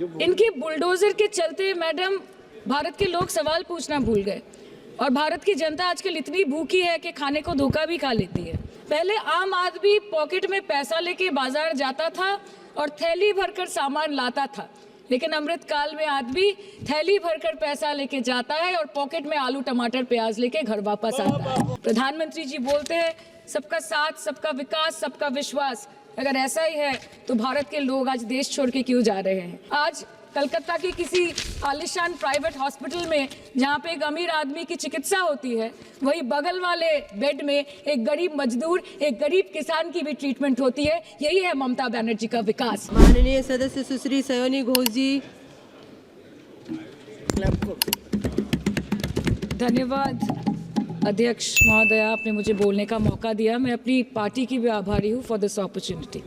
इनके बुलडोजर के चलते मैडम भारत के लोग सवाल पूछना भूल गए और भारत की जनता आजकल इतनी भूखी है कि खाने को धोखा भी खा लेती है। पहले आम आदमी पॉकेट में पैसा लेके बाजार जाता था और थैली भरकर सामान लाता था, लेकिन अमृतकाल में आदमी थैली भरकर पैसा लेके जाता है और पॉकेट में आलू टमाटर प्याज लेके घर वापस आता है। प्रधानमंत्री जी बोलते हैं सबका साथ, सबका विकास, सबका विश्वास। अगर ऐसा ही है तो भारत के लोग आज देश छोड़ के क्यों जा रहे हैं? आज कलकत्ता की किसी आलिशान प्राइवेट हॉस्पिटल में जहां पे एक अमीर आदमी की चिकित्सा होती है, वही बगल वाले बेड में एक गरीब मजदूर, एक गरीब किसान की भी ट्रीटमेंट होती है। यही है ममता बनर्जी का विकास। माननीय सदस्य सुश्री सयोनी घोष जी। धन्यवाद अध्यक्ष महोदय, आपने मुझे बोलने का मौका दिया। मैं अपनी पार्टी की भी आभारी हूँ for this opportunity.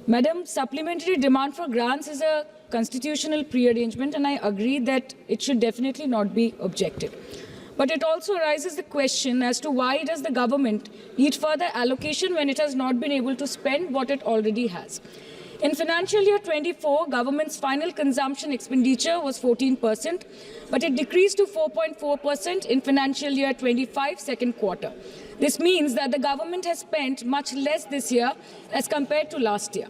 Madam, supplementary demand for grants is a constitutional pre-arrangement, and I agree that it should definitely not be objected. But it also raises the question as to why does the government need further allocation when it has not been able to spend what it already has. In financial year 24, government's final consumption expenditure was 14%, but it decreased to 4.4% in financial year 25 second quarter. This means that the government has spent much less this year as compared to last year.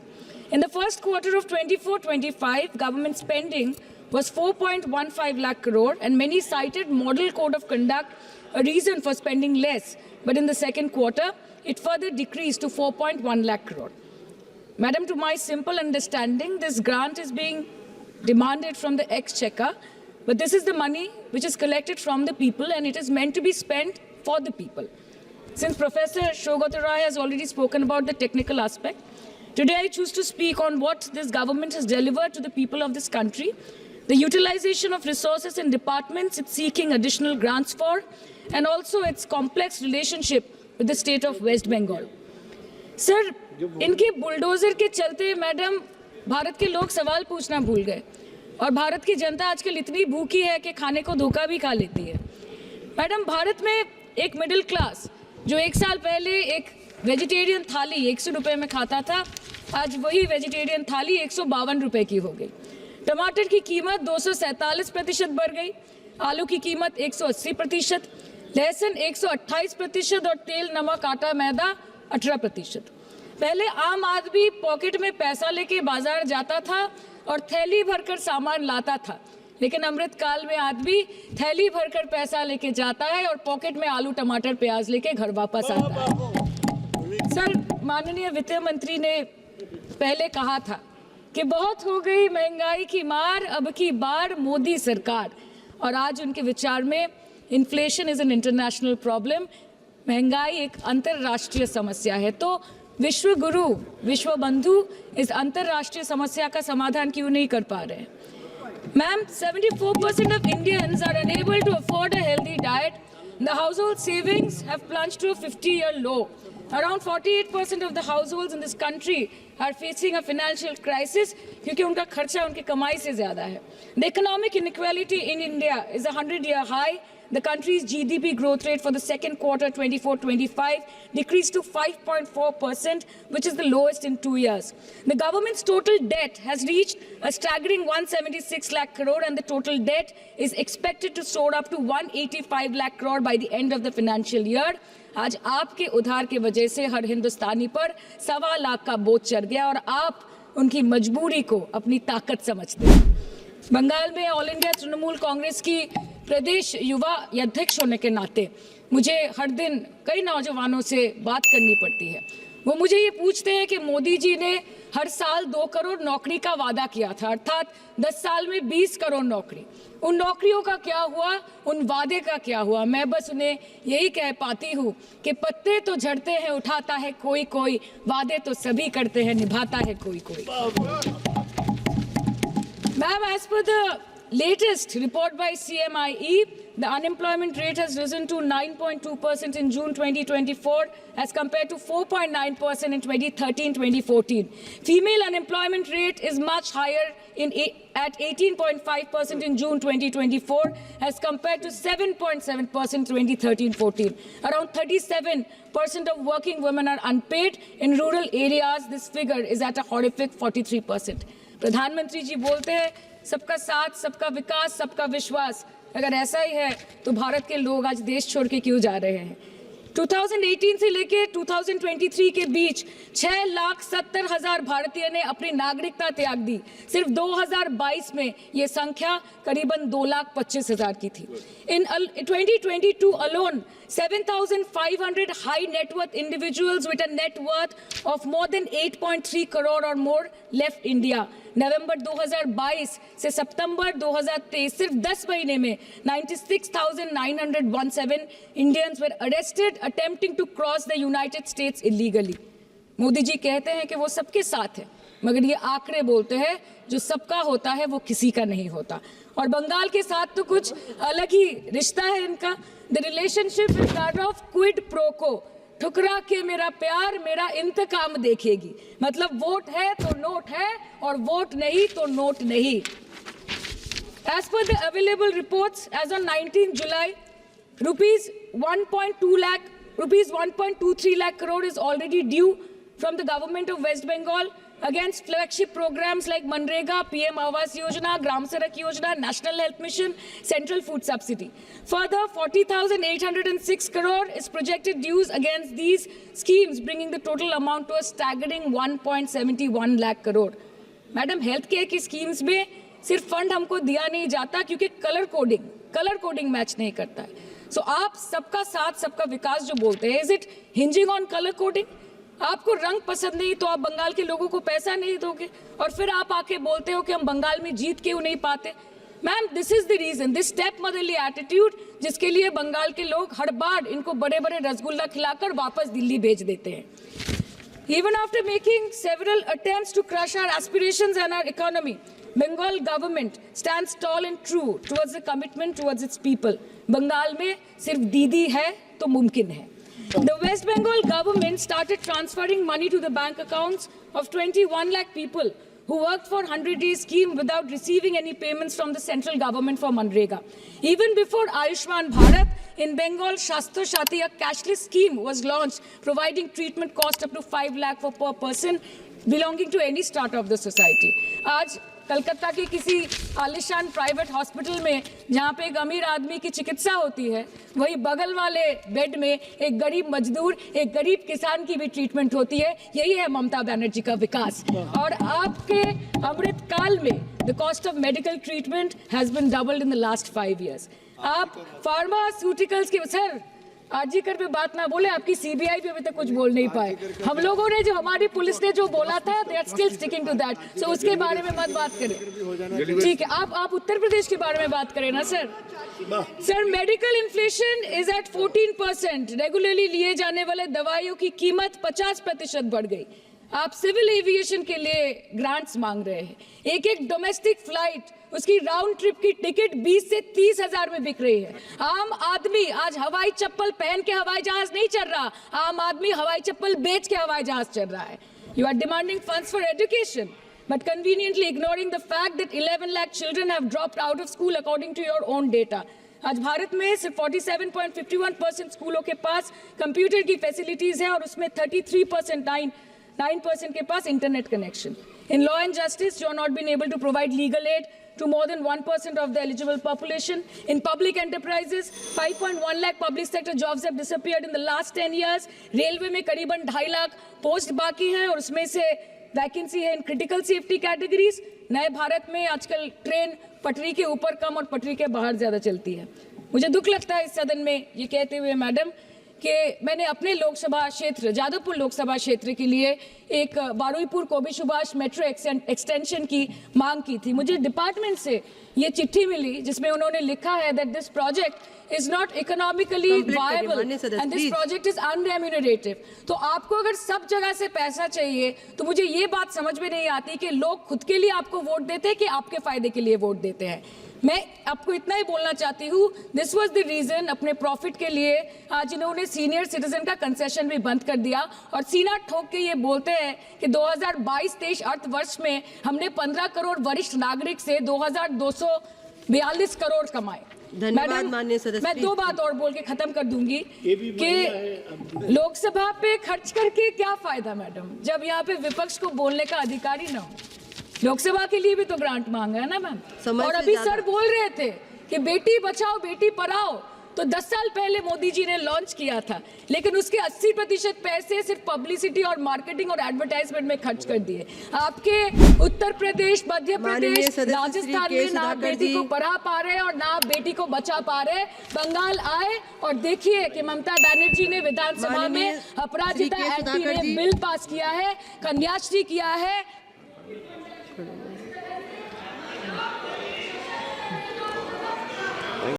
In the first quarter of 24-25, government spending was 4.15 lakh crore, and many cited model code of conduct a reason for spending less. But in the second quarter, it further decreased to 4.1 lakh crore. Madam, to my simple understanding, this grant is being demanded from the exchequer, but this is the money which is collected from the people and it is meant to be spent for the people. Since Professor Shougata Rai has already spoken about the technical aspect, today I choose to speak on what this government has delivered to the people of this country, the utilization of resources and departments it's seeking additional grants for, and also its complex relationship with the state of West Bengal. Sir, इनके bulldozer के चलते madam Bharat के लोग सवाल पूछना भूल गए और भारत की जनता आजकल इतनी भूखी है कि खाने को धोखा भी खा लेती है। मैडम, भारत में एक मिडिल क्लास जो एक साल पहले एक वेजिटेरियन थाली 100 रुपये में खाता था, आज वही वेजिटेरियन थाली 152 रुपये की हो गई। टमाटर की कीमत 247% बढ़ गई, आलू की कीमत 180%, लहसुन 128% और तेल, नमक, आटा, मैदा 18%। पहले आम आदमी पॉकेट में पैसा लेके बाजार जाता था और थैली भरकर सामान लाता था, लेकिन अमृतकाल में आदमी थैली भरकर पैसा लेके जाता है और पॉकेट में आलू टमाटर प्याज लेके घर वापस आता है। सर, माननीय वित्त मंत्री ने पहले कहा था कि बहुत हो गई महंगाई की मार, अब की बार मोदी सरकार, और आज उनके विचार में inflation is an international problem, महंगाई एक अंतर्राष्ट्रीय समस्या है। तो विश्व गुरु, विश्व बंधु इस अंतर्राष्ट्रीय समस्या का समाधान क्यों नहीं कर पा रहे हैं? Ma'am, 74% of Indians are unable to afford a healthy diet. The household savings have plunged to a 50-year low. Around 48% of the households in this country are facing a financial crisis क्योंकि उनका खर्चा उनकी कमाई से ज़्यादा है. The economic inequality in India is a 100-year high. The country's GDP growth rate for the second quarter 24-25 decreased to 5.4%, which is the lowest in 2 years. The government's total debt has reached a staggering 176 lakh crore, and the total debt is expected to soar up to 185 lakh crore by the end of the financial year. आज आपके उधार की वजह से हर हिंदुस्तानी पर 1.25 लाख का बोझ चढ़ गया और आप उनकी मजबूरी को अपनी ताकत समझते हैं। बंगाल में ऑल इंडिया तृणमूल कांग्रेस की प्रदेश युवा अध्यक्ष होने के नाते मुझे हर दिन कई नौजवानों से बात करनी पड़ती है। वो मुझे ये पूछते हैं कि मोदी जी ने हर साल 2 करोड़ नौकरी का वादा किया था, अर्थात 10 साल में 20 करोड़ नौकरी। उन नौकरियों का क्या हुआ, उन वादे का क्या हुआ? मैं बस उन्हें यही कह पाती हूँ कि पत्ते तो झड़ते हैं, उठाता है कोई कोई, वादे तो सभी करते हैं, निभाता है कोई कोई। Ma'am, as per the latest report by CMIE, the unemployment rate has risen to 9.2% in June 2024 as compared to 4.9% in 2013-2014. Female unemployment rate is much higher at 18.5% in June 2024 as compared to 7.7% in 2013-14. Around 37% of working women are unpaid. In rural areas, this figure is at a horrific 43%. प्रधानमंत्री जी बोलते हैं सबका साथ, सबका विकास, सबका विश्वास। अगर ऐसा ही है तो भारत के लोग आज देश छोड़ के क्यों जा रहे हैं? 2018 से लेके 2023 के बीच 6,70,000 भारतीय ने अपनी नागरिकता त्याग दी। सिर्फ 2022 में ये संख्या करीबन 2,25,000 की थी। In 2022 alone, 7,500 high net worth individuals with a net worth of more than 8.3 crore or more left India. नवंबर 2022 से सितंबर 2023 सिर्फ 10 महीने में 96,917 Indians were arrested attempting to cross the United States illegally. Modi ji कहते हैं कि वो सबके साथ है, मगर ये आंकड़े बोलते हैं जो सबका होता है वो किसी का नहीं होता। और बंगाल के साथ तो कुछ अलग ही रिश्ता है इनका। The relationship is that of quid pro को, ठुकरा के मेरा प्यार मेरा इंतकाम देखेगी। मतलब वोट है तो नोट है और वोट नहीं तो नोट नहीं। As per the available reports, as on 19 July, rupees 1.23 lakh crore is already due from the government of West Bengal against flagship programs like Manrega, PM Awas Yojana, Gram Sadak Yojana, National Health Mission, Central Food Subsidy. Further, 40,806 crore is projected dues against these schemes, bringing the total amount to a staggering 1.71 lakh crore. Madam, health care की schemes में सिर्फ fund हमको दिया नहीं जाता क्योंकि colour coding match नहीं करता है। सो आप सबका साथ सबका विकास जो बोलते हैं, is it hinging on colour coding? आपको रंग पसंद नहीं तो आप बंगाल के लोगों को पैसा नहीं दोगे और फिर आप आके बोलते हो कि हम बंगाल में जीत क्यों नहीं पाते। Ma'am, this is the reason, this stepmotherly attitude, जिसके लिए बंगाल के लोग हर बार इनको बड़े बड़े रसगुल्ला खिलाकर वापस दिल्ली भेज देते हैं। Even after making several attempts to crush our aspirations and our economy, Bengal government stands tall and true towards the commitment towards its people. Bengal में सिर्फ दीदी है तो मुमकिन है। The West Bengal government started transferring money to the bank accounts of 21 lakh people who worked for 100-day scheme without receiving any payments from the central government for Manrega. Even before Ayushman Bharat, in Bengal, Shastra Shati, a cashless scheme was launched, providing treatment cost up to 5 lakh for per person belonging to any strata of the society. आज कलकत्ता के किसी आलिशान private hospital में जहाँ पे एक अमीर आदमी की चिकित्सा होती है, वही बगल वाले बेड में एक गरीब मजदूर, एक गरीब किसान की भी ट्रीटमेंट होती है। यही है ममता बनर्जी का विकास। और आपके अमृत काल में the cost of medical treatment has been doubled in the last 5 years। आप फार्मास्यूटिकल्स के सर आरजीकर पे बात ना बोले, आपकी सीबीआई पे अभी तक कुछ बोल नहीं पाए। हम लोगों ने जो हमारी पुलिस ने जो बोला था, they are still sticking to that. So उसके बारे में मत बात करें, ठीक है? आप उत्तर प्रदेश के बारे में बात करें ना sir. Sir, medical inflation is at 14%। Regularly लिए जाने वाले दवाइयों की कीमत 50% बढ़ गई। आप सिविल एविएशन के लिए ग्रांट्स मांग रहे हैं। एक डोमेस्टिक फ्लाइट, उसकी राउंड ट्रिप की टिकट 20 से 30 हजार में बिक रही है। आम आदमी आज हवाई चप्पल पहन के हवाई जहाज नहीं चल रहा, आम आदमी हवाई चप्पल बेच के हवाई जहाज चल रहा है। You are demanding funds for education but conveniently ignoring the fact that 11 lakh children have dropped out of school according to your own data. आज भारत में सिर्फ 47.51% स्कूलों के पास कंप्यूटर की फैसिलिटीज है और उसमें 33% के पास internet connection. In law and justice, you are not been able to provide legal aid to more than 1% of the eligible population. In public enterprises, 5.1 lakh public sector jobs have disappeared in the last 10 years. Railway में करीबन 2.5 lakh post बाकी हैं और उसमें से vacancy है in critical safety categories. नए भारत में आजकल ट्रेन पटरी के ऊपर कम और पटरी के बाहर ज्यादा चलती है। मुझे दुख लगता है इस सदन में ये कहते हुए मैडम कि मैंने अपने लोकसभा क्षेत्र जादवपुर लोकसभा क्षेत्र के लिए एक बारुईपुर कोबी सुभाष मेट्रो एक्सटेंशन की मांग की थी। मुझे डिपार्टमेंट से ये चिट्ठी मिली जिसमें उन्होंने लिखा है that this project is not economically viable and this project is unremunerative. तो आपको अगर सब जगह से पैसा चाहिए तो मुझे ये बात समझ में नहीं आती कि लोग खुद के लिए आपको वोट देते हैं कि आपके फायदे के लिए वोट देते हैं। मैं आपको इतना ही बोलना चाहती हूँ, दिस वाज द रीजन अपने प्रॉफिट के लिए आज इन्होंने सीनियर सिटीजन का कंसेशन भी बंद कर दिया और सीना ठोक के ये बोलते हैं कि 2022-23 अर्थ वर्ष में हमने 15 करोड़ वरिष्ठ नागरिक से 2,242 करोड़ कमाए। धन्यवाद माननीय सदस्य। मैं 2 बात और बोल के खत्म कर दूंगी कि लोकसभा पे खर्च करके क्या फायदा मैडम, जब यहाँ पे विपक्ष को बोलने का अधिकार ही ना हो। लोकसभा के लिए भी तो ग्रांट मांगा है ना मैम। समय और से अभी ज्यादा। सर बोल रहे थे कि बेटी बचाओ बेटी पढ़ाओ, तो 10 साल पहले मोदी जी ने लॉन्च किया था, लेकिन उसके 80% पैसे सिर्फ पब्लिसिटी और मार्केटिंग और एडवर्टाइजमेंट में खर्च कर दिए। आपके उत्तर प्रदेश, मध्य माननीय प्रदेश, सदस्य श्री राजस्थान के में ना आप सुधाकर बेटी जी। को पढ़ा पा रहे और ना आप बेटी को बचा पा रहे। बंगाल आए और देखिए कि ममता बनर्जी ने विधानसभा माननीय में श्री अपराजिता के एक्ट सुधाकर जी। बिल पास किया है, कन्याश्री किया है।